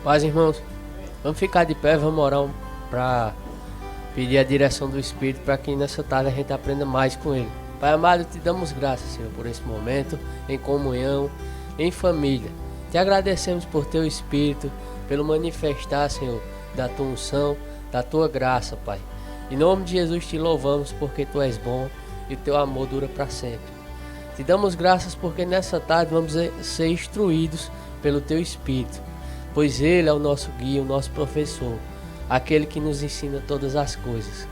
Paz, irmãos, vamos ficar de pé, vamos orar para pedir a direção do Espírito para que nessa tarde a gente aprenda mais com Ele. Pai amado, te damos graças, Senhor, por esse momento, em comunhão, em família. Te agradecemos por teu Espírito, pelo manifestar, Senhor, da tua unção, da tua graça, Pai. Em nome de Jesus te louvamos porque tu és bom e o teu amor dura para sempre. Te damos graças porque nessa tarde vamos ser instruídos pelo teu Espírito, pois Ele é o nosso guia, o nosso professor, aquele que nos ensina todas as coisas.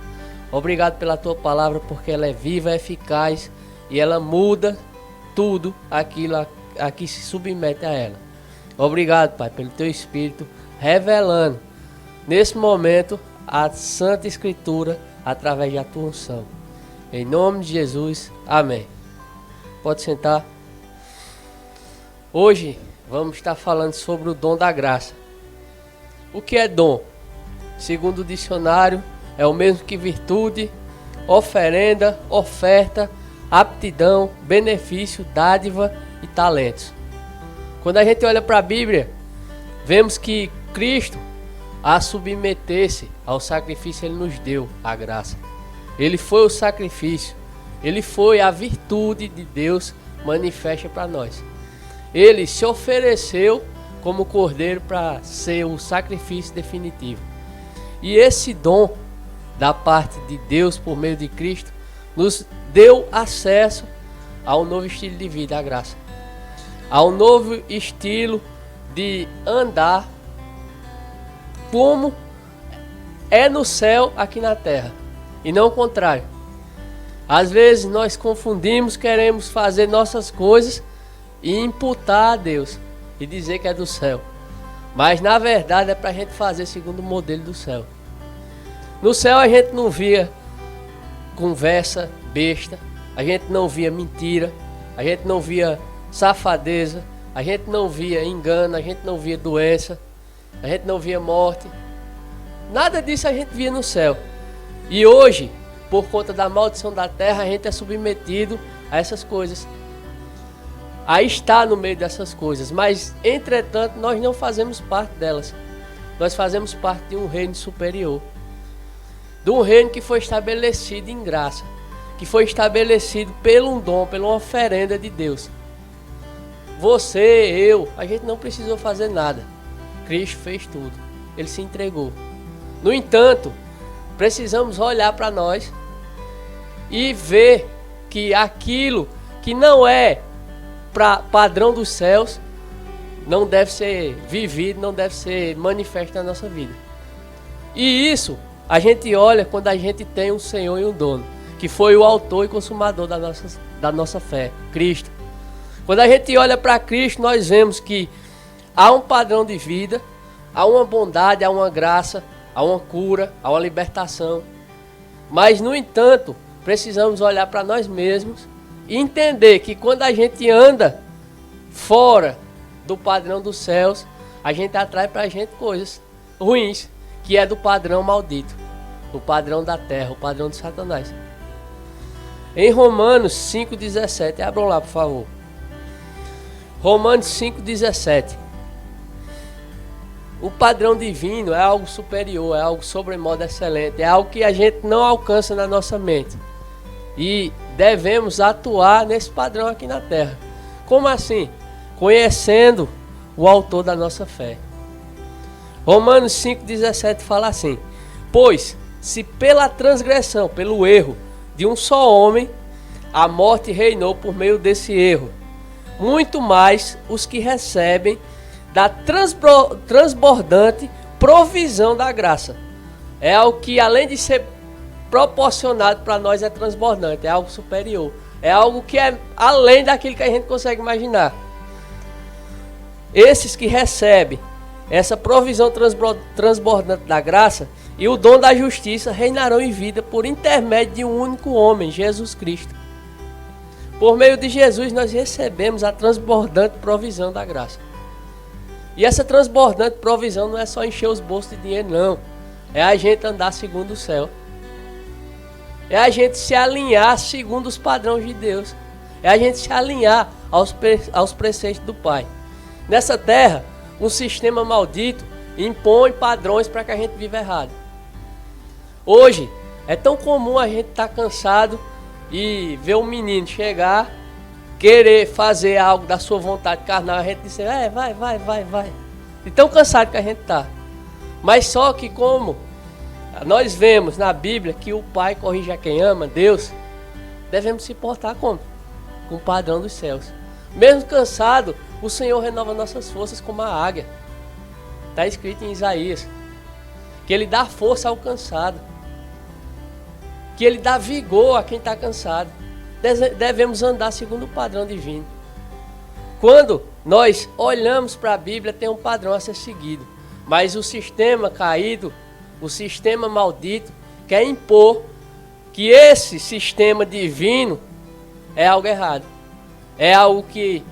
Obrigado pela tua palavra, porque ela é viva, é eficaz e ela muda tudo aquilo a que se submete a ela. Obrigado, Pai, pelo teu Espírito revelando nesse momento a Santa Escritura através da tua unção. Em nome de Jesus, amém. Pode sentar. Hoje vamos estar falando sobre o dom da graça. O que é dom? Segundo o dicionário, é o mesmo que virtude, oferenda, oferta, aptidão, benefício, dádiva e talentos. Quando a gente olha para a Bíblia, vemos que Cristo, a submeter-se ao sacrifício, Ele nos deu a graça. Ele foi o sacrifício. Ele foi a virtude de Deus manifesta para nós. Ele se ofereceu como cordeiro para ser o sacrifício definitivo. E esse dom da parte de Deus por meio de Cristo nos deu acesso a um novo estilo de vida, a graça. A um novo estilo de andar como é no céu aqui na terra e não o contrário. Às vezes nós confundimos, queremos fazer nossas coisas e imputar a Deus e dizer que é do céu. Mas na verdade é para a gente fazer segundo o modelo do céu. No céu a gente não via conversa besta, a gente não via mentira, a gente não via safadeza, a gente não via engano, a gente não via doença, a gente não via morte. Nada disso a gente via no céu. E hoje, por conta da maldição da terra, a gente é submetido a essas coisas. Aí está no meio dessas coisas. Mas, entretanto, nós não fazemos parte delas. Nós fazemos parte de um reino superior. De um reino que foi estabelecido em graça. Que foi estabelecido pelo um dom, pela uma oferenda de Deus. Você, eu, a gente não precisou fazer nada. Cristo fez tudo. Ele se entregou. No entanto, precisamos olhar para nós e ver que aquilo que não é para padrão dos céus não deve ser vivido, não deve ser manifesto na nossa vida. E isso a gente olha quando a gente tem um Senhor e um dono, que foi o autor e consumador da nossa fé, Cristo. Quando a gente olha para Cristo, nós vemos que há um padrão de vida, há uma bondade, há uma graça, há uma cura, há uma libertação. Mas, no entanto, precisamos olhar para nós mesmos e entender que quando a gente anda fora do padrão dos céus, a gente atrai para a gente coisas ruins, que é do padrão maldito, o padrão da terra, o padrão de Satanás. Em Romanos 5,17, abram lá, por favor. Romanos 5,17. O padrão divino é algo superior, é algo sobremodo excelente, é algo que a gente não alcança na nossa mente. E devemos atuar nesse padrão aqui na terra. Como assim? Conhecendo o autor da nossa fé. Romanos 5,17 fala assim: pois, se pela transgressão, pelo erro de um só homem, a morte reinou por meio desse erro, muito mais os que recebem da transbordante provisão da graça. É algo que, além de ser proporcionado para nós, é transbordante, é algo superior, é algo que é além daquilo que a gente consegue imaginar. Esses que recebem essa provisão transbordante da graça e o dom da justiça reinarão em vida por intermédio de um único homem, Jesus Cristo. Por meio de Jesus nós recebemos a transbordante provisão da graça. E essa transbordante provisão não é só encher os bolsos de dinheiro, não. É a gente andar segundo o céu. É a gente se alinhar segundo os padrões de Deus. É a gente se alinhar aos preceitos do Pai. Nessa terra, um sistema maldito impõe padrões para que a gente viva errado. Hoje é tão comum a gente estar cansado e ver um menino chegar, querer fazer algo da sua vontade carnal, a gente dizer, vai. E tão cansado que a gente está. Mas só que como nós vemos na Bíblia que o Pai corrige a quem ama, Deus, devemos se portar como? Com o padrão dos céus. Mesmo cansado, o Senhor renova nossas forças como a águia. Está escrito em Isaías que Ele dá força ao cansado, que Ele dá vigor a quem está cansado. Devemos andar segundo o padrão divino. Quando nós olhamos para a Bíblia, tem um padrão a ser seguido. Mas o sistema caído, o sistema maldito, quer impor que esse sistema divino é algo errado. É algo que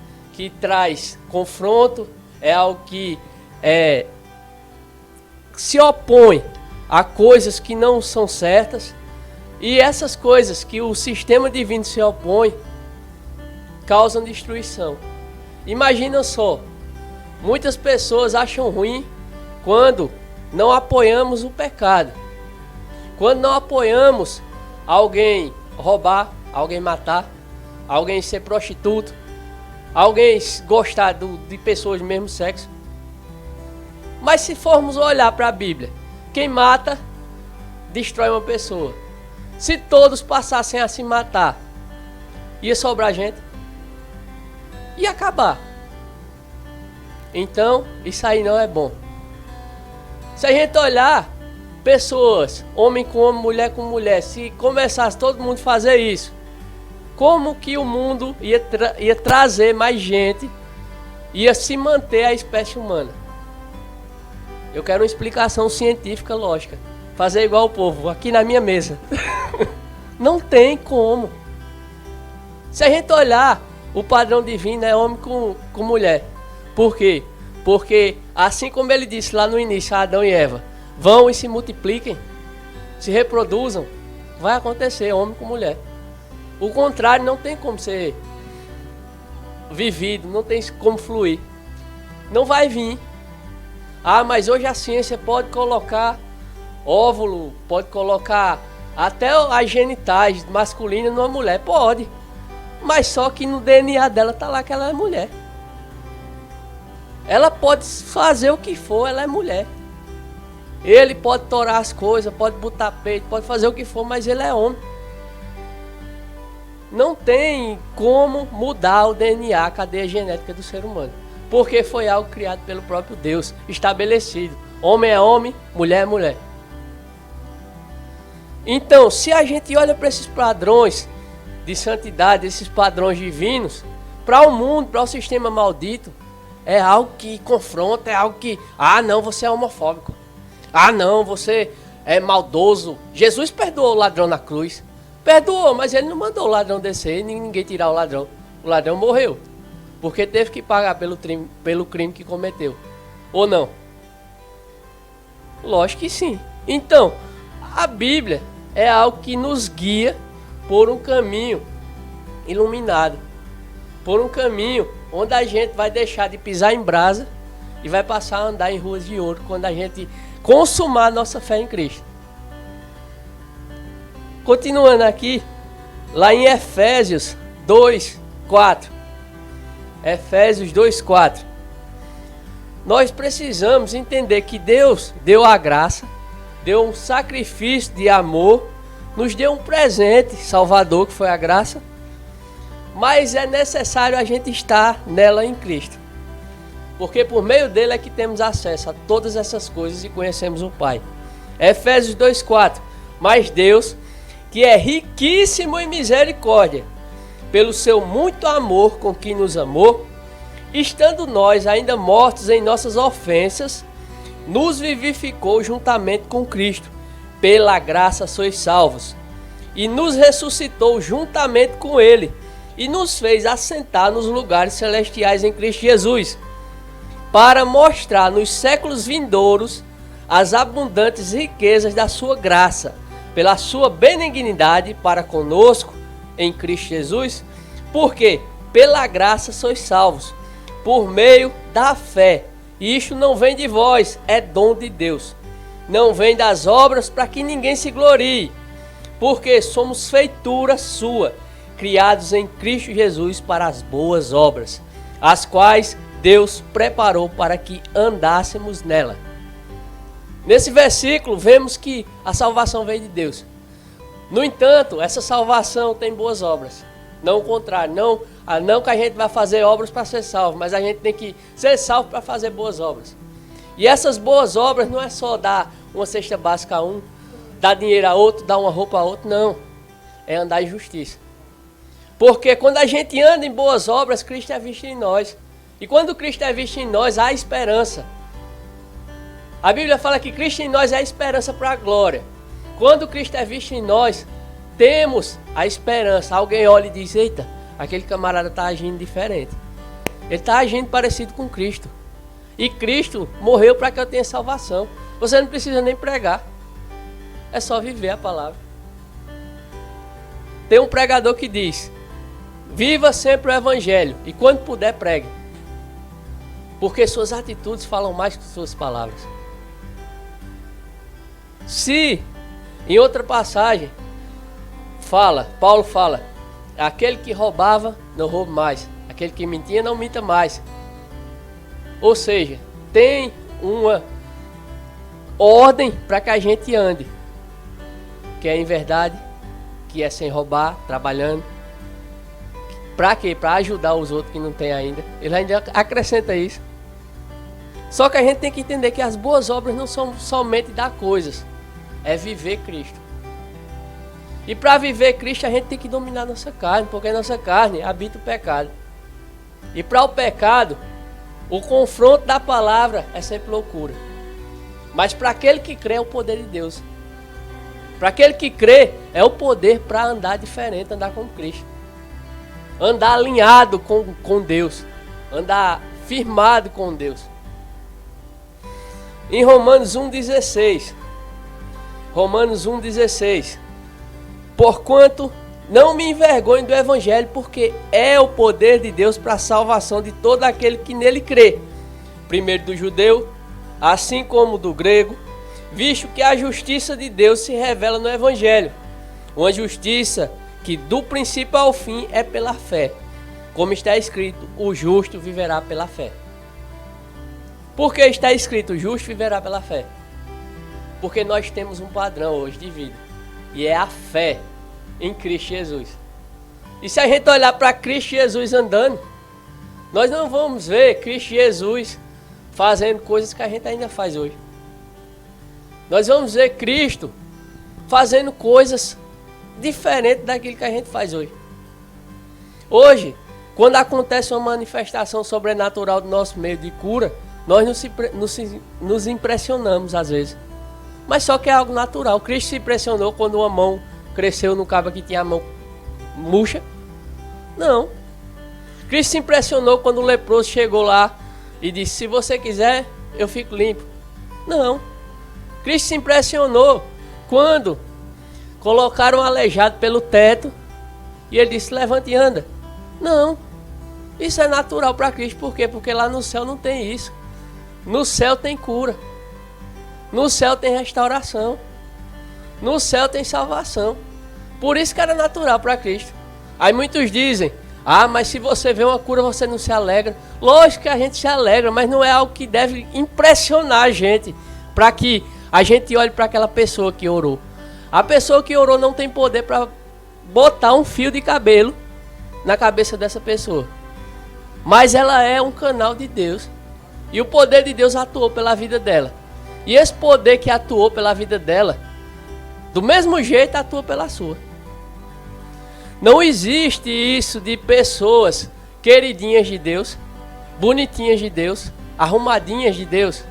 traz confronto, é algo que se opõe a coisas que não são certas. E essas coisas que o sistema divino se opõe causam destruição. Imagina só, muitas pessoas acham ruim quando não apoiamos o pecado. Quando não apoiamos alguém roubar, alguém matar, alguém ser prostituto, alguém gostar de pessoas do mesmo sexo. Mas se formos olhar para a Bíblia, quem mata, destrói uma pessoa. Se todos passassem a se matar, ia sobrar gente? Ia acabar. Então, isso aí não é bom. Se a gente olhar pessoas, homem com homem, mulher com mulher, se começasse todo mundo a fazer isso, como que o mundo ia trazer mais gente, ia se manter a espécie humana? Eu quero uma explicação científica, lógica. Fazer igual o povo, aqui na minha mesa. Não tem como. Se a gente olhar, o padrão divino é homem com mulher. Por quê? Porque assim como ele disse lá no início, Adão e Eva, vão e se multipliquem, se reproduzam, vai acontecer homem com mulher. O contrário não tem como ser vivido, não tem como fluir. Não vai vir. Ah, mas hoje a ciência pode colocar óvulo, pode colocar até as genitais masculinas numa mulher. Pode. Mas só que no DNA dela tá lá que ela é mulher. Ela pode fazer o que for, ela é mulher. Ele pode torar as coisas, pode botar peito, pode fazer o que for, mas ele é homem. Não tem como mudar o DNA, a cadeia genética do ser humano. Porque foi algo criado pelo próprio Deus, estabelecido. Homem é homem, mulher é mulher. Então, se a gente olha para esses padrões de santidade, esses padrões divinos, para o mundo, para o sistema maldito, é algo que confronta, é algo que... Ah, não, você é homofóbico. Ah, não, você é maldoso. Jesus perdoou o ladrão na cruz. Perdoou, mas ele não mandou o ladrão descer e ninguém tirar o ladrão. O ladrão morreu. Porque teve que pagar pelo crime que cometeu. Ou não? Lógico que sim. Então, a Bíblia é algo que nos guia por um caminho iluminado. Por um caminho onde a gente vai deixar de pisar em brasa e vai passar a andar em ruas de ouro quando a gente consumar a nossa fé em Cristo. Continuando aqui, lá em Efésios 2:4. Efésios 2:4. Nós precisamos entender que Deus deu a graça, deu um sacrifício de amor, nos deu um presente salvador que foi a graça, mas é necessário a gente estar nela em Cristo, porque por meio dele é que temos acesso a todas essas coisas e conhecemos o Pai. Efésios 2:4. Mas Deus, que é riquíssimo em misericórdia, pelo seu muito amor com que nos amou, estando nós ainda mortos em nossas ofensas, nos vivificou juntamente com Cristo. Pela graça sois salvos. E nos ressuscitou juntamente com Ele, e nos fez assentar nos lugares celestiais em Cristo Jesus, para mostrar nos séculos vindouros as abundantes riquezas da sua graça, pela sua benignidade para conosco em Cristo Jesus, porque pela graça sois salvos, por meio da fé. E isto não vem de vós, é dom de Deus. Não vem das obras para que ninguém se glorie, porque somos feitura sua, criados em Cristo Jesus para as boas obras, as quais Deus preparou para que andássemos nela. Nesse versículo vemos que a salvação vem de Deus. No entanto, essa salvação tem boas obras. Não o contrário, não que a gente vai fazer obras para ser salvo, mas a gente tem que ser salvo para fazer boas obras. E essas boas obras não é só dar uma cesta básica a um, dar dinheiro a outro, dar uma roupa a outro, não. É andar em justiça. Porque quando a gente anda em boas obras, Cristo é visto em nós. E quando Cristo é visto em nós, há esperança. A Bíblia fala que Cristo em nós é a esperança para a glória. Quando Cristo é visto em nós, temos a esperança. Alguém olha e diz, eita, aquele camarada está agindo diferente. Ele está agindo parecido com Cristo. E Cristo morreu para que eu tenha salvação. Você não precisa nem pregar. É só viver a palavra. Tem um pregador que diz, viva sempre o evangelho e quando puder pregue. Porque suas atitudes falam mais que suas palavras. Se, em outra passagem, Paulo fala, aquele que roubava, não roube mais. Aquele que mentia, não minta mais. Ou seja, tem uma ordem para que a gente ande. Que é em verdade, que é sem roubar, trabalhando. Para quê? Para ajudar os outros que não tem ainda. Ele ainda acrescenta isso. Só que a gente tem que entender que as boas obras não são somente dar coisas. É viver Cristo. E para viver Cristo a gente tem que dominar nossa carne, porque nossa carne habita o pecado. E para o pecado, o confronto da palavra é sempre loucura. Mas para aquele que crê é o poder de Deus. Para aquele que crê é o poder para andar diferente, andar com Cristo. Andar alinhado com Deus. Andar firmado com Deus. Em Romanos 1,16. Romanos 1,16. Porquanto não me envergonho do evangelho, porque é o poder de Deus para a salvação de todo aquele que nele crê. Primeiro do judeu, assim como do grego, visto que a justiça de Deus se revela no evangelho. Uma justiça que do princípio ao fim é pela fé. Como está escrito, o justo viverá pela fé. Por que está escrito, o justo viverá pela fé? Porque nós temos um padrão hoje de vida. E é a fé em Cristo Jesus. E se a gente olhar para Cristo Jesus andando, nós não vamos ver Cristo Jesus fazendo coisas que a gente ainda faz hoje. Nós vamos ver Cristo fazendo coisas diferentes daquilo que a gente faz hoje. Hoje, quando acontece uma manifestação sobrenatural do nosso meio de cura, nós nos impressionamos às vezes. Mas só que é algo natural. Cristo se impressionou quando uma mão cresceu no cabra que tinha a mão murcha? Não. Cristo se impressionou quando o leproso chegou lá e disse, se você quiser, eu fico limpo. Não. Cristo se impressionou quando colocaram um aleijado pelo teto e ele disse, levante e anda. Não. Isso é natural para Cristo. Por quê? Porque lá no céu não tem isso. No céu tem cura. No céu tem restauração. No céu tem salvação. Por isso que era natural para Cristo. Aí muitos dizem, mas se você vê uma cura você não se alegra. Lógico que a gente se alegra, mas não é algo que deve impressionar a gente. Para que a gente olhe para aquela pessoa que orou. A pessoa que orou não tem poder para botar um fio de cabelo na cabeça dessa pessoa. Mas ela é um canal de Deus. E o poder de Deus atuou pela vida dela. E esse poder que atuou pela vida dela, do mesmo jeito atua pela sua. Não existe isso de pessoas queridinhas de Deus, bonitinhas de Deus, arrumadinhas de Deus,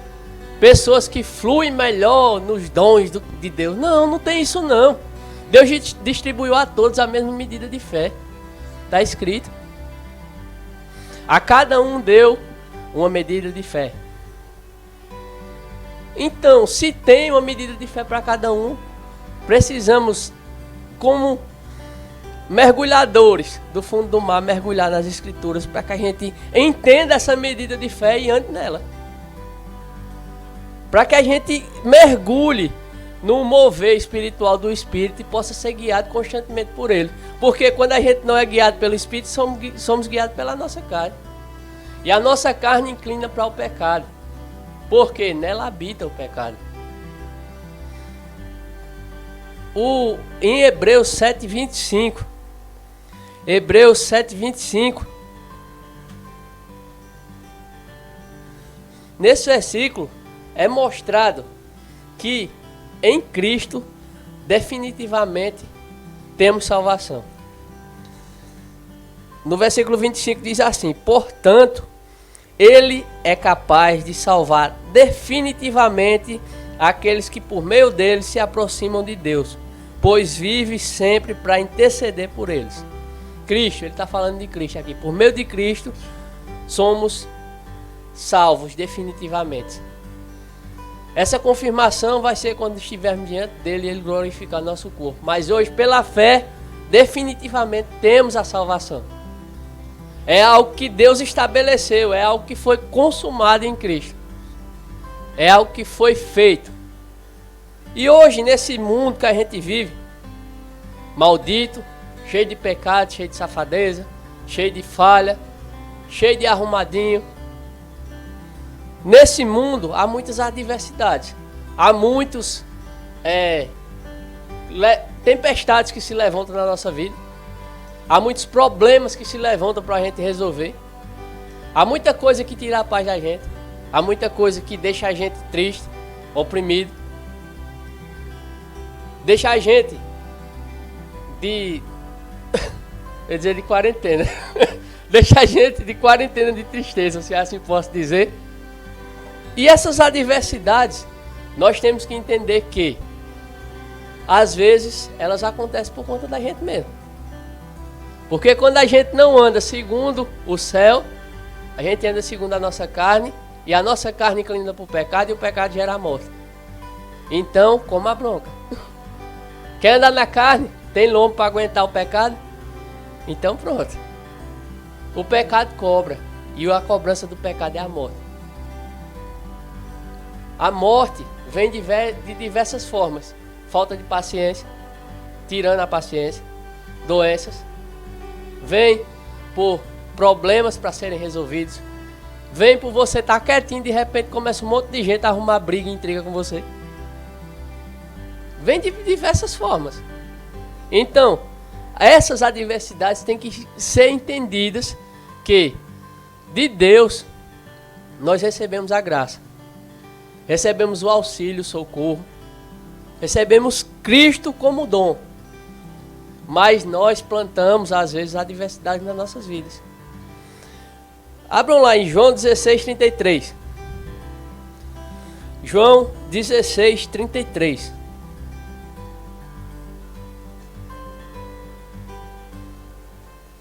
pessoas que fluem melhor nos dons de Deus. Não, não tem isso não. Deus distribuiu a todos a mesma medida de fé. Está escrito. A cada um deu uma medida de fé. Então, se tem uma medida de fé para cada um, precisamos, como mergulhadores do fundo do mar, mergulhar nas escrituras para que a gente entenda essa medida de fé e ande nela. para que a gente mergulhe no mover espiritual do Espírito e possa ser guiado constantemente por Ele. Porque quando a gente não é guiado pelo Espírito, somos guiados pela nossa carne. E a nossa carne inclina para o pecado, porque nela habita o pecado. Em Hebreus 7:25, Hebreus 7:25, nesse versículo é mostrado que em Cristo definitivamente temos salvação. No versículo 25 diz assim: portanto, Ele é capaz de salvar definitivamente aqueles que por meio dele se aproximam de Deus, pois vive sempre para interceder por eles. Cristo, ele está falando de Cristo aqui. Por meio de Cristo, somos salvos definitivamente. Essa confirmação vai ser quando estivermos diante dele e ele glorificar nosso corpo. Mas hoje, pela fé, definitivamente temos a salvação. É algo que Deus estabeleceu, é algo que foi consumado em Cristo. É algo que foi feito. E hoje, nesse mundo que a gente vive, maldito, cheio de pecado, cheio de safadeza, cheio de falha, cheio de arrumadinho. Nesse mundo há muitas adversidades. Há muitos tempestades que se levantam na nossa vida. Há muitos problemas que se levantam para a gente resolver. Há muita coisa que tira a paz da gente. Há muita coisa que deixa a gente triste, oprimido. Deixa a gente de quarentena. Deixa a gente de quarentena de tristeza, se assim posso dizer. E essas adversidades, nós temos que entender que, às vezes, elas acontecem por conta da gente mesmo. Porque quando a gente não anda segundo o céu, a gente anda segundo a nossa carne, e a nossa carne inclina para o pecado, e o pecado gera a morte. Então, coma a bronca. Quer andar na carne? Tem lombo para aguentar o pecado? Então pronto. O pecado cobra, e a cobrança do pecado é a morte. A morte vem de diversas formas. Falta de paciência, tirando a paciência, doenças. Vem por problemas para serem resolvidos. Vem por você estar quietinho e de repente começa um monte de gente a arrumar briga e intriga com você. Vem de diversas formas. Então, essas adversidades têm que ser entendidas que de Deus nós recebemos a graça. Recebemos o auxílio, o socorro. Recebemos Cristo como dom. Mas nós plantamos, às vezes, adversidade nas nossas vidas. Abram lá em João 16:33. João 16:33.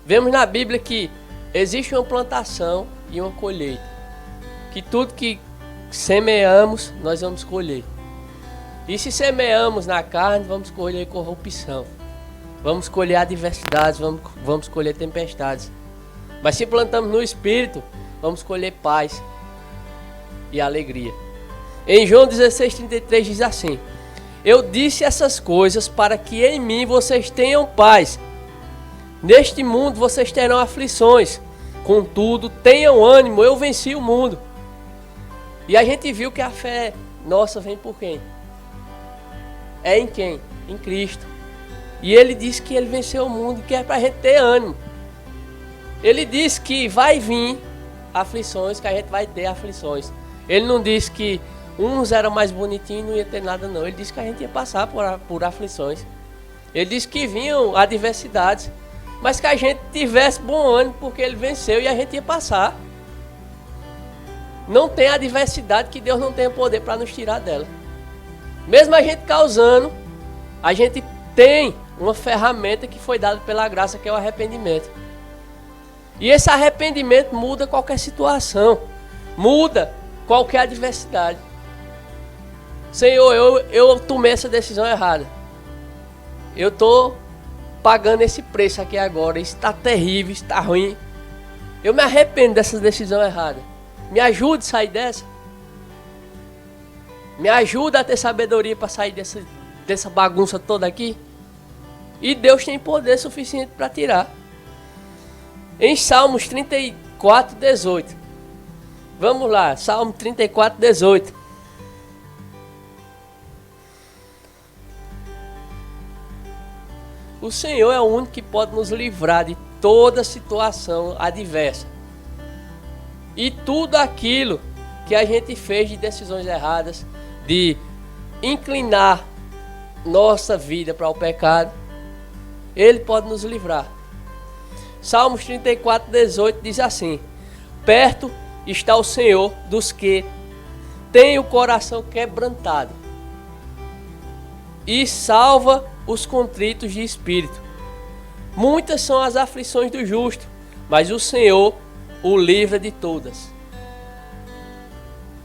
Vemos na Bíblia que existe uma plantação e uma colheita. Que tudo que semeamos, nós vamos colher. E se semeamos na carne, vamos colher corrupção. Vamos colher adversidades, vamos colher tempestades. Mas se plantamos no Espírito, vamos colher paz e alegria. Em João 16:33 diz assim: eu disse essas coisas para que em mim vocês tenham paz. Neste mundo vocês terão aflições. Contudo, tenham ânimo, eu venci o mundo. E a gente viu que a fé nossa vem por quem? É em quem? Em Cristo. E ele disse que ele venceu o mundo, que é para a gente ter ânimo. Ele disse que vai vir aflições, que a gente vai ter aflições. Ele não disse que uns eram mais bonitinhos e não ia ter nada não. Ele disse que a gente ia passar por aflições. Ele disse que vinham adversidades, mas que a gente tivesse bom ânimo porque ele venceu e a gente ia passar. Não tem adversidade que Deus não tenha poder para nos tirar dela. Mesmo a gente causando, a gente tem uma ferramenta que foi dada pela graça, que é o arrependimento. E esse arrependimento muda qualquer situação, muda qualquer adversidade. Senhor, eu tomei essa decisão errada. Eu estou pagando esse preço aqui agora. Isso está terrível, isso está ruim. Eu me arrependo dessa decisão errada. Me ajude a sair dessa. Me ajuda a ter sabedoria para sair dessa bagunça toda aqui. E Deus tem poder suficiente para tirar. Em Salmos 34, 18. Vamos lá, Salmo 34, 18. O Senhor é o único que pode nos livrar de toda situação adversa. E tudo aquilo que a gente fez de decisões erradas, de inclinar nossa vida para o pecado, Ele pode nos livrar. Salmos 34, 18 diz assim: perto está o Senhor dos que têm o coração quebrantado e salva os contritos de espírito. Muitas são as aflições do justo, mas o Senhor o livra de todas.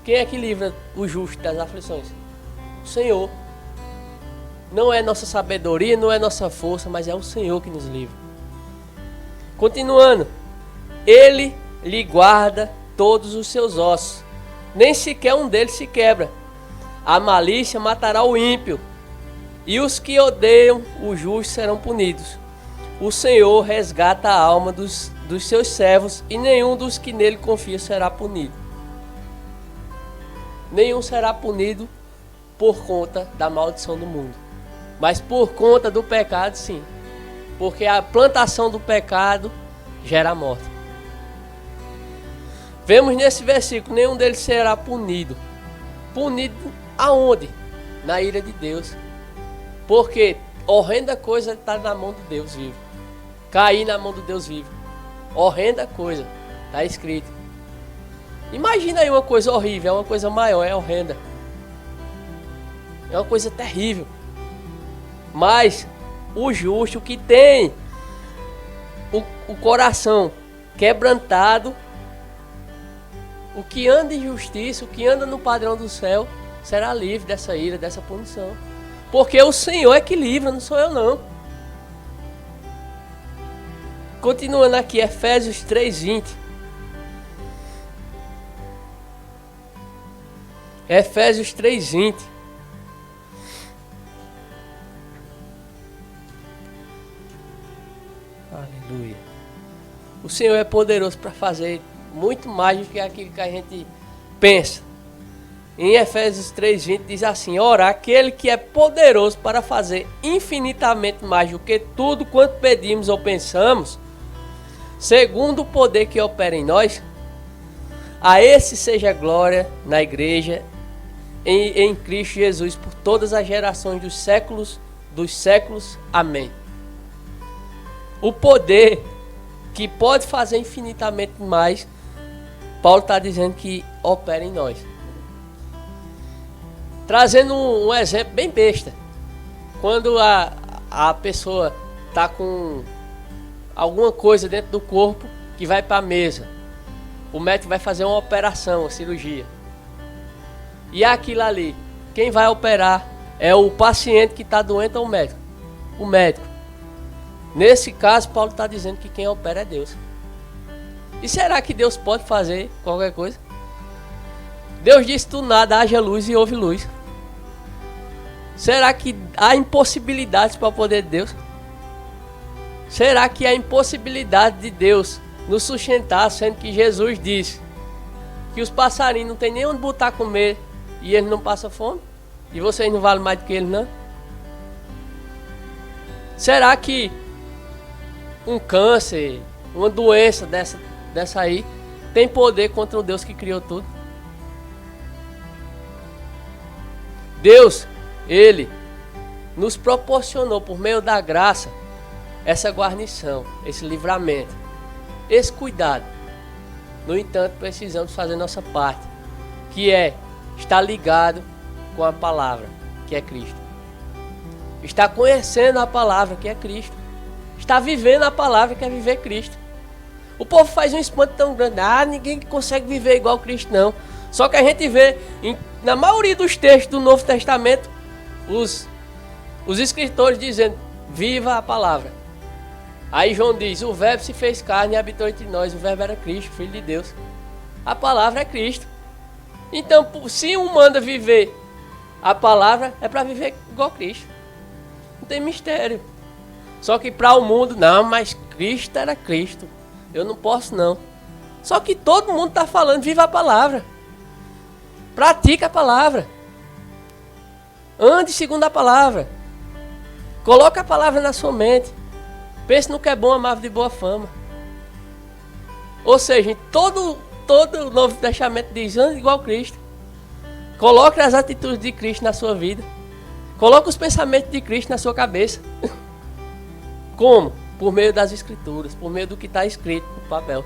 Quem é que livra o justo das aflições? O Senhor. Não é nossa sabedoria, não é nossa força, mas é o Senhor que nos livra. Continuando. Ele lhe guarda todos os seus ossos, nem sequer um deles se quebra. A malícia matará o ímpio, e os que odeiam o justo serão punidos. O Senhor resgata a alma dos seus servos, e nenhum dos que nele confia será punido. Nenhum será punido por conta da maldição do mundo, mas por conta do pecado, sim. Porque a plantação do pecado gera morte. Vemos nesse versículo, nenhum deles será punido. Punido aonde? Na ira de Deus. Porque horrenda coisa está na mão de Deus vivo. Cair na mão do Deus vivo. Horrenda coisa. Está escrito. Imagina aí uma coisa horrível, é uma coisa maior, é horrenda. É uma coisa terrível. Mas o justo que tem o coração quebrantado, o que anda em justiça, o que anda no padrão do céu, será livre dessa ira, dessa punição. Porque o Senhor é que livra, não sou eu não. Continuando aqui, Efésios 3:20. Efésios 3:20. Aleluia. O Senhor é poderoso para fazer muito mais do que aquilo que a gente pensa. Em Efésios 3:20 diz assim: ora, aquele que é poderoso para fazer infinitamente mais do que tudo quanto pedimos ou pensamos, segundo o poder que opera em nós, a esse seja glória na igreja em Cristo Jesus por todas as gerações dos séculos. Amém. O poder que pode fazer infinitamente mais, Paulo está dizendo que opera em nós. Trazendo um exemplo bem besta. Quando a pessoa está com alguma coisa dentro do corpo que vai para a mesa, o médico vai fazer uma operação, uma cirurgia. E aquilo ali, quem vai operar é o paciente que está doente ou o médico? O médico. Nesse caso, Paulo está dizendo que quem opera é Deus. E será que Deus pode fazer qualquer coisa? Deus disse do nada, haja luz e houve luz. Será que há impossibilidades para o poder de Deus? Será que há impossibilidade de Deus nos sustentar, sendo que Jesus disse que os passarinhos não tem nem onde botar comer e eles não passam fome? E vocês não valem mais do que eles, não? Será que um câncer, uma doença dessa aí, tem poder contra o Deus que criou tudo? Deus, Ele nos proporcionou por meio da graça essa guarnição, esse livramento, esse cuidado. No entanto, precisamos fazer nossa parte, que é estar ligado com a palavra, que é Cristo. Estar conhecendo a palavra, que é Cristo. Estar vivendo a palavra, que é viver Cristo. O povo faz um espanto tão grande. Ninguém consegue viver igual Cristo, não. Só que a gente vê, na maioria dos textos do Novo Testamento, os escritores dizendo, viva a palavra. Aí João diz, o verbo se fez carne e habitou entre nós. O verbo era Cristo, Filho de Deus. A palavra é Cristo. Então, se um manda viver A palavra é para viver igual Cristo. Não tem mistério. Só que para o mundo, não, mas Cristo era Cristo. Eu não posso não. Só que todo mundo está falando, viva a palavra. Pratica a palavra. Ande segundo a palavra. Coloque a palavra na sua mente. Pense no que é bom, amável de boa fama. Ou seja, em todo o Novo Testamento diz, ande igual Cristo. Coloque as atitudes de Cristo na sua vida. Coloque os pensamentos de Cristo na sua cabeça. Como? Por meio das Escrituras, por meio do que está escrito no papel.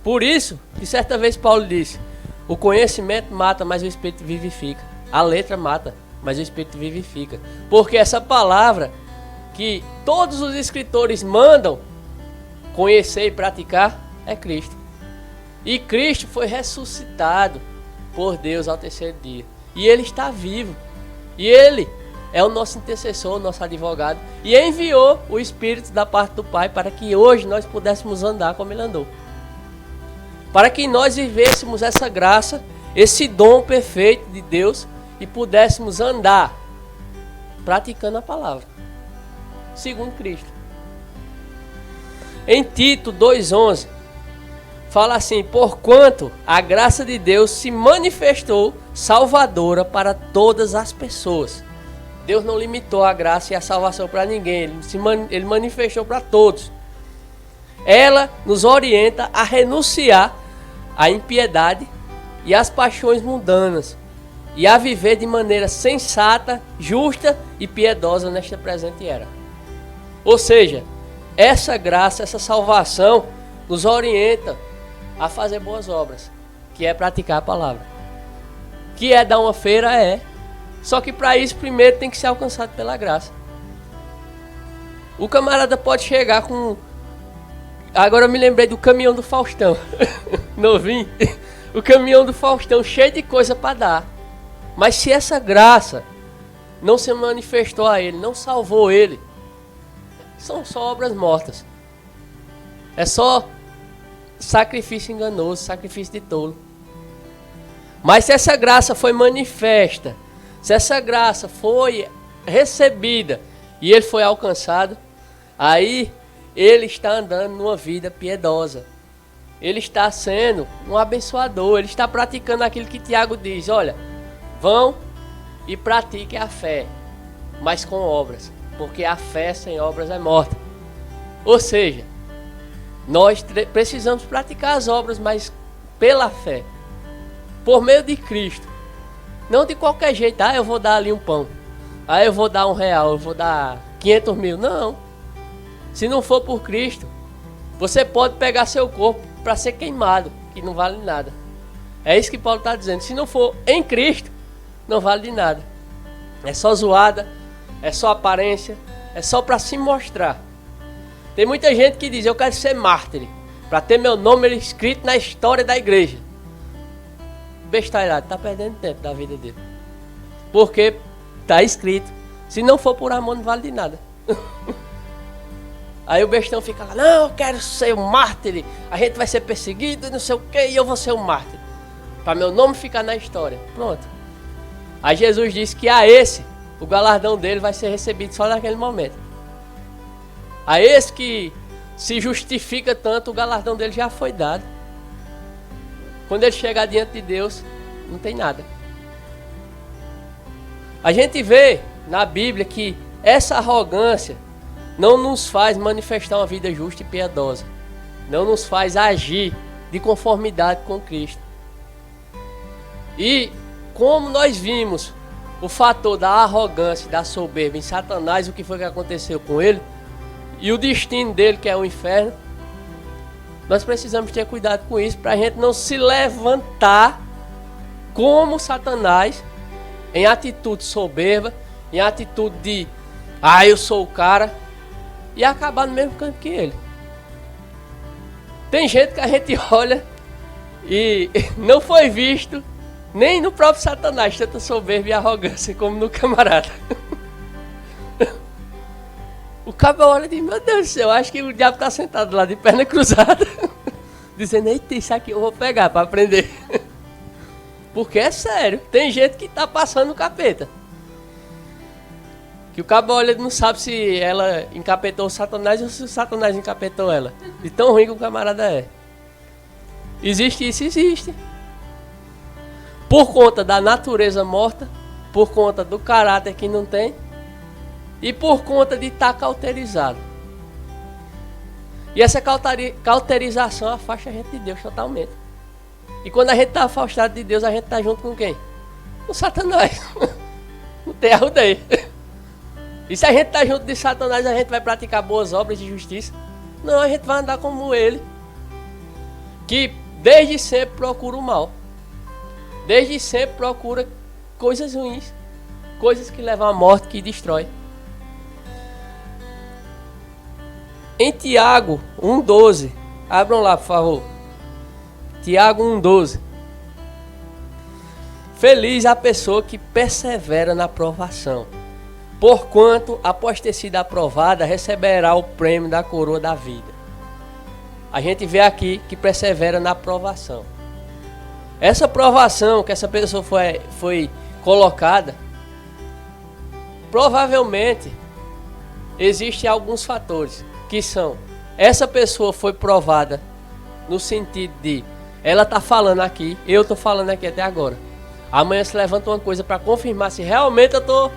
Por isso, que certa vez Paulo disse, o conhecimento mata, mas o Espírito vivifica. A letra mata, mas o Espírito vivifica. Porque essa palavra que todos os escritores mandam conhecer e praticar é Cristo. E Cristo foi ressuscitado por Deus ao terceiro dia. E Ele está vivo. E Ele é o nosso intercessor, o nosso advogado. E enviou o Espírito da parte do Pai para que hoje nós pudéssemos andar como Ele andou. Para que nós vivêssemos essa graça, esse dom perfeito de Deus e pudéssemos andar praticando a palavra, segundo Cristo. Em Tito 2,11 fala assim, porquanto a graça de Deus se manifestou salvadora para todas as pessoas. Deus não limitou a graça e a salvação para ninguém, Ele manifestou para todos. Ela nos orienta a renunciar à impiedade e às paixões mundanas e a viver de maneira sensata, justa e piedosa nesta presente era. Ou seja, essa graça, essa salvação nos orienta a fazer boas obras, que é praticar a palavra. Que é dar uma feira, é. Só que para isso primeiro tem que ser alcançado pela graça. O camarada pode chegar com... Agora eu me lembrei do caminhão do Faustão. Novinho. O caminhão do Faustão cheio de coisa para dar. Mas se essa graça não se manifestou a ele, não salvou ele, são só obras mortas. É só sacrifício enganoso, sacrifício de tolo. Mas se essa graça foi manifesta, se essa graça foi recebida e ele foi alcançado, aí ele está andando numa vida piedosa. Ele está sendo um abençoador, ele está praticando aquilo que Tiago diz, olha, vão e pratiquem a fé, mas com obras, porque a fé sem obras é morta. Ou seja, nós precisamos praticar as obras, mas pela fé, por meio de Cristo. Não de qualquer jeito, eu vou dar ali um pão, eu vou dar R$1, eu vou dar 500 mil. Não. Se não for por Cristo, você pode pegar seu corpo para ser queimado, que não vale nada. É isso que Paulo está dizendo. Se não for em Cristo, não vale de nada. É só zoada, é só aparência, é só para se mostrar. Tem muita gente que diz, eu quero ser mártir, para ter meu nome escrito na história da igreja. Besteirado, está perdendo tempo da vida dele. Porque está escrito, se não for por amor não vale de nada. Aí o bestão fica lá, não, eu quero ser um mártir, a gente vai ser perseguido, não sei o que, e eu vou ser um mártir. Para meu nome ficar na história. Pronto. Aí Jesus disse que a esse, o galardão dele vai ser recebido só naquele momento. A esse que se justifica tanto, o galardão dele já foi dado. Quando ele chegar diante de Deus, não tem nada. A gente vê na Bíblia que essa arrogância não nos faz manifestar uma vida justa e piedosa. Não nos faz agir de conformidade com Cristo. E como nós vimos o fator da arrogância e da soberba em Satanás, o que foi que aconteceu com ele, e o destino dele, que é o inferno, nós precisamos ter cuidado com isso, para a gente não se levantar como Satanás, em atitude soberba, em atitude de, eu sou o cara, e acabar no mesmo canto que ele. Tem gente que a gente olha e não foi visto nem no próprio Satanás tanta soberba e arrogância como no camarada. O cabra olha e diz, meu Deus do céu, acho que o diabo está sentado lá de perna cruzada, dizendo, eita, isso aqui eu vou pegar para aprender. Porque é sério, tem gente que tá passando o capeta. Que o cabo olha e não sabe se ela encapetou o Satanás ou se o Satanás encapetou ela. De tão ruim que o camarada é. Existe isso? Existe. Por conta da natureza morta, por conta do caráter que não tem e por conta de estar cauterizado. E essa cauterização afasta a gente de Deus totalmente. E quando a gente está afastado de Deus, a gente está junto com quem? Com Satanás. Não tem arruda aí. E se a gente está junto de Satanás, a gente vai praticar boas obras de justiça? Não, a gente vai andar como ele, que desde sempre procura o mal. Desde sempre procura coisas ruins, coisas que levam à morte, que destrói. Em Tiago 1,12, abram lá, por favor. Tiago 1,12. Feliz a pessoa que persevera na provação, porquanto, após ter sido aprovada, receberá o prêmio da coroa da vida. A gente vê aqui que persevera na provação. Essa provação que essa pessoa foi colocada, provavelmente existem alguns fatores, que são: essa pessoa foi provada no sentido de ela está falando aqui, eu estou falando aqui até agora. Amanhã se levanta uma coisa para confirmar se realmente eu estou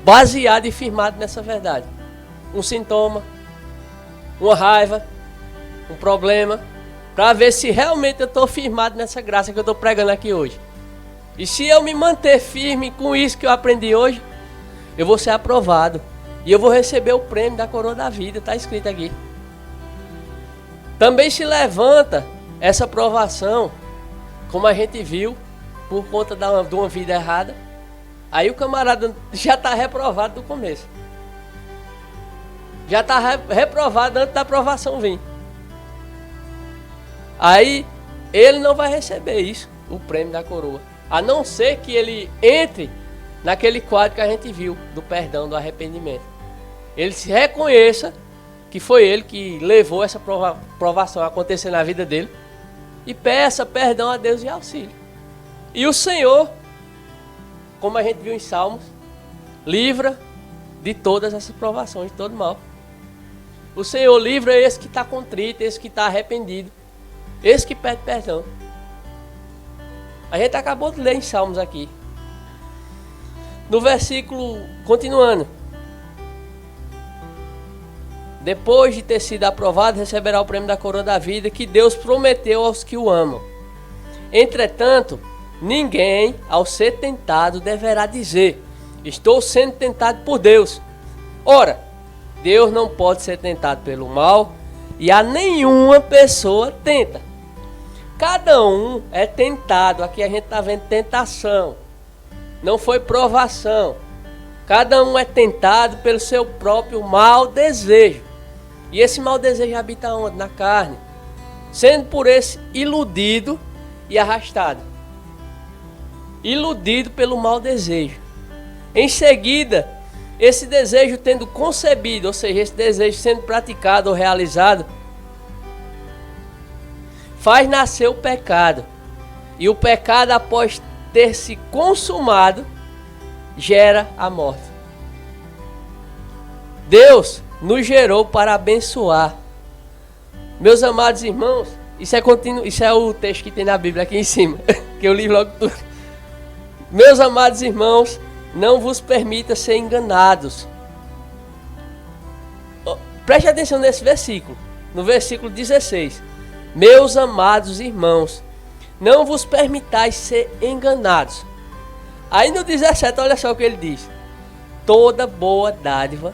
baseado e firmado nessa verdade. Um sintoma, uma raiva, um problema, para ver se realmente eu estou firmado nessa graça que eu estou pregando aqui hoje. E se eu me manter firme com isso que eu aprendi hoje, eu vou ser aprovado. E eu vou receber o prêmio da coroa da vida, está escrito aqui. Também se levanta essa provação, como a gente viu, por conta de uma vida errada. Aí o camarada já está reprovado do começo. Já está reprovado antes da aprovação vir. Aí ele não vai receber isso, o prêmio da coroa. A não ser que ele entre naquele quadro que a gente viu, do perdão, do arrependimento. Ele se reconheça que foi ele que levou essa provação a acontecer na vida dele e peça perdão a Deus e auxílio. E o Senhor, como a gente viu em Salmos, livra de todas essas provações, de todo mal. O Senhor livra esse que está contrito, esse que está arrependido, esse que pede perdão. A gente acabou de ler em Salmos aqui. No versículo, continuando. Depois de ter sido aprovado, receberá o prêmio da coroa da vida que Deus prometeu aos que o amam. Entretanto, ninguém, ao ser tentado, deverá dizer: estou sendo tentado por Deus. Ora, Deus não pode ser tentado pelo mal, e a nenhuma pessoa tenta. Cada um é tentado. Aqui a gente está vendo tentação, não foi provação. Cada um é tentado pelo seu próprio mau desejo. E esse mau desejo habita onde? Na carne. Sendo por esse iludido e arrastado. Iludido pelo mau desejo. Em seguida, esse desejo tendo concebido, ou seja, esse desejo sendo praticado ou realizado, faz nascer o pecado. E o pecado, após ter se consumado, gera a morte. Deus nos gerou para abençoar. Meus amados irmãos, isso é o texto que tem na Bíblia aqui em cima, que eu li logo tudo. Meus amados irmãos, não vos permita ser enganados. Preste atenção nesse versículo, no versículo 16. Meus amados irmãos, não vos permitais ser enganados. Aí no 17, olha só o que ele diz: toda boa dádiva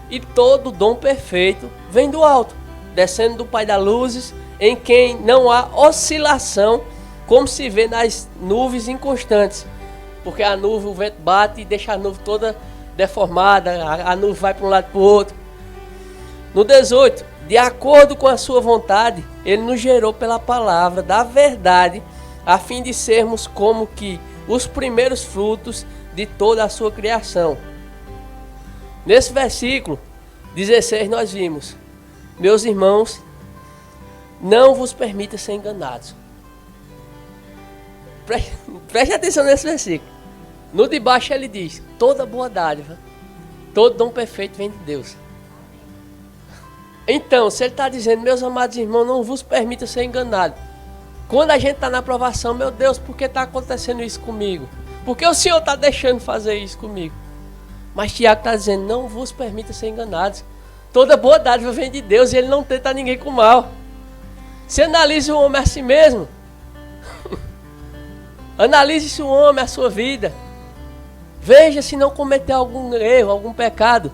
e todo dom perfeito vem do alto, descendo do Pai das luzes, em quem não há oscilação, como se vê nas nuvens inconstantes. Porque a nuvem, o vento bate e deixa a nuvem toda deformada, a nuvem vai para um lado para o outro. No 18, de acordo com a sua vontade, ele nos gerou pela palavra da verdade, a fim de sermos como que os primeiros frutos de toda a sua criação. Nesse versículo 16 nós vimos: meus irmãos, não vos permita ser enganados. Preste atenção nesse versículo. No de baixo ele diz: toda boa dádiva, todo dom perfeito vem de Deus. Então, se ele está dizendo, meus amados irmãos, não vos permita ser enganado. Quando a gente está na provação, meu Deus, por que está acontecendo isso comigo? Por que o Senhor está deixando fazer isso comigo? Mas Tiago está dizendo, não vos permita ser enganados. Toda boa dádiva vem de Deus e ele não tenta ninguém com mal. Se analise o homem a si mesmo. Analise se o homem, a sua vida. Veja se não cometeu algum erro, algum pecado.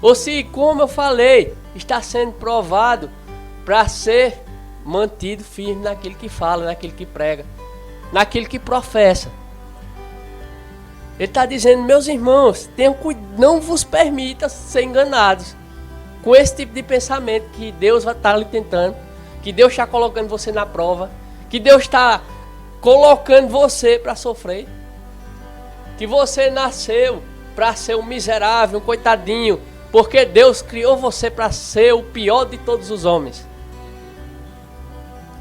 Ou se, como eu falei, está sendo provado para ser mantido firme naquilo que fala, naquilo que prega, naquilo que professa. Ele está dizendo, meus irmãos, tenham cuidado, não vos permita ser enganados com esse tipo de pensamento que Deus vai estar lhe tentando, que Deus está colocando você na prova, que Deus está colocando você para sofrer, que você nasceu para ser um miserável, um coitadinho, porque Deus criou você para ser o pior de todos os homens.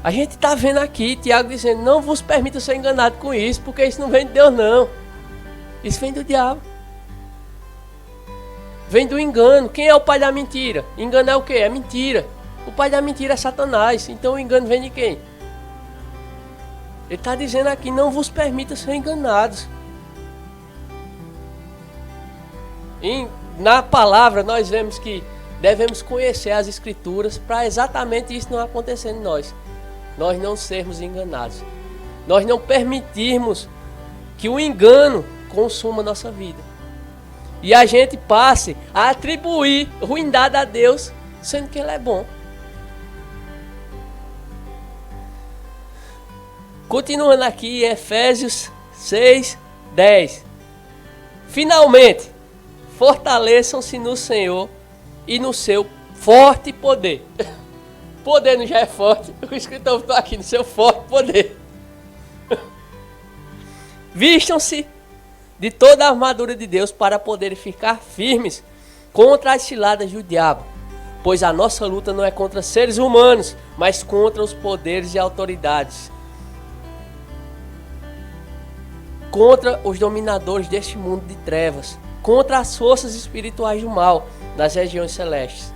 A gente está vendo aqui Tiago dizendo, não vos permita ser enganado com isso, porque isso não vem de Deus não. Isso vem do diabo. Vem do engano. Quem é o pai da mentira? Engano é o quê? É mentira. O pai da mentira é Satanás. Então o engano vem de quem? Ele está dizendo aqui, não vos permita ser enganados. E na palavra nós vemos que devemos conhecer as escrituras para exatamente isso não acontecer em nós. Nós não sermos enganados. Nós não permitirmos que o engano consuma a nossa vida. E a gente passe a atribuir ruindade a Deus, sendo que Ele é bom. Continuando aqui em Efésios 6, 10. Finalmente, fortaleçam-se no Senhor e no seu forte poder. Poder não já é forte? O escritor está aqui no seu forte poder. Vistam-se de toda a armadura de Deus para poderem ficar firmes contra as ciladas do diabo. Pois a nossa luta não é contra seres humanos, mas contra os poderes e autoridades. Contra os dominadores deste mundo de trevas. Contra as forças espirituais do mal nas regiões celestes.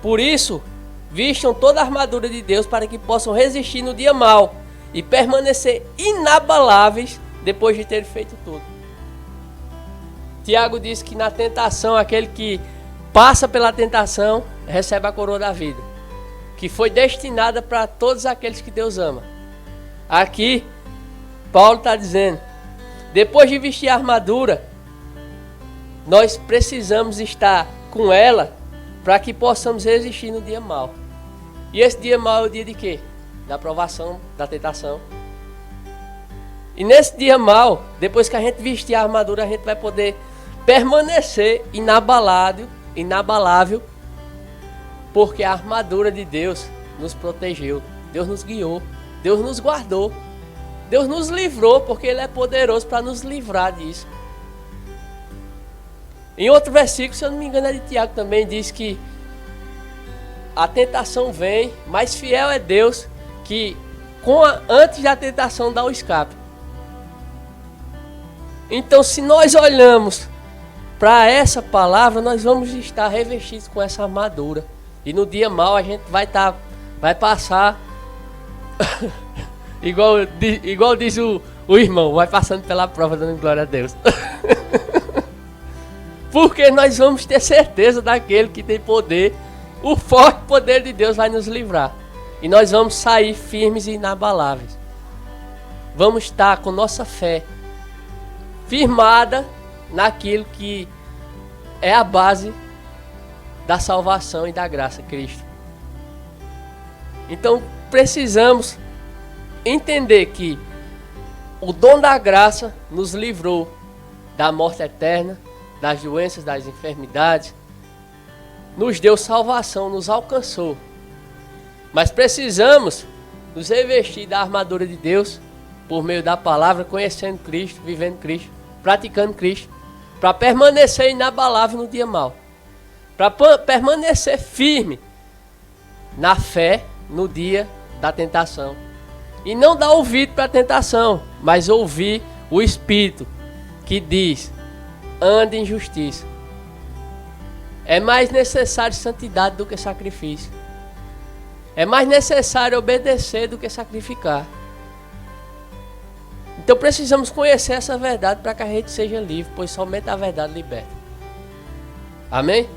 Por isso, vistam toda a armadura de Deus para que possam resistir no dia mau e permanecer inabaláveis depois de ter feito tudo. Tiago diz que na tentação, aquele que passa pela tentação recebe a coroa da vida, que foi destinada para todos aqueles que Deus ama. Aqui, Paulo está dizendo, depois de vestir a armadura, nós precisamos estar com ela para que possamos resistir no dia mau. E esse dia mau é o dia de quê? Da provação, da tentação. E nesse dia mau, depois que a gente vestir a armadura, a gente vai poder permanecer inabalável, porque a armadura de Deus nos protegeu, Deus nos guiou, Deus nos guardou, Deus nos livrou, porque Ele é poderoso para nos livrar disso. Em outro versículo, se eu não me engano é de Tiago também, diz que a tentação vem, mas fiel é Deus, que antes da tentação dá o escape. Então, se nós olhamos para essa palavra, nós vamos estar revestidos com essa armadura. E no dia mau a gente vai passar, igual diz o irmão, vai passando pela prova dando glória a Deus. Porque nós vamos ter certeza daquele que tem poder. O forte poder de Deus vai nos livrar. E nós vamos sair firmes e inabaláveis. Vamos estar com nossa fé firmada naquilo que é a base da salvação e da graça, Cristo. Então precisamos entender que o dom da graça nos livrou da morte eterna, das doenças, das enfermidades, nos deu salvação, nos alcançou. Mas precisamos nos revestir da armadura de Deus por meio da palavra, conhecendo Cristo, vivendo Cristo, praticando Cristo, para permanecer inabalável no dia mau, para permanecer firme na fé no dia da tentação, E não dar ouvido para a tentação, mas ouvir o Espírito que diz: ande em justiça. É mais necessário santidade do que sacrifício. É mais necessário obedecer do que sacrificar. Então precisamos conhecer essa verdade para que a gente seja livre, pois somente a verdade liberta. Amém?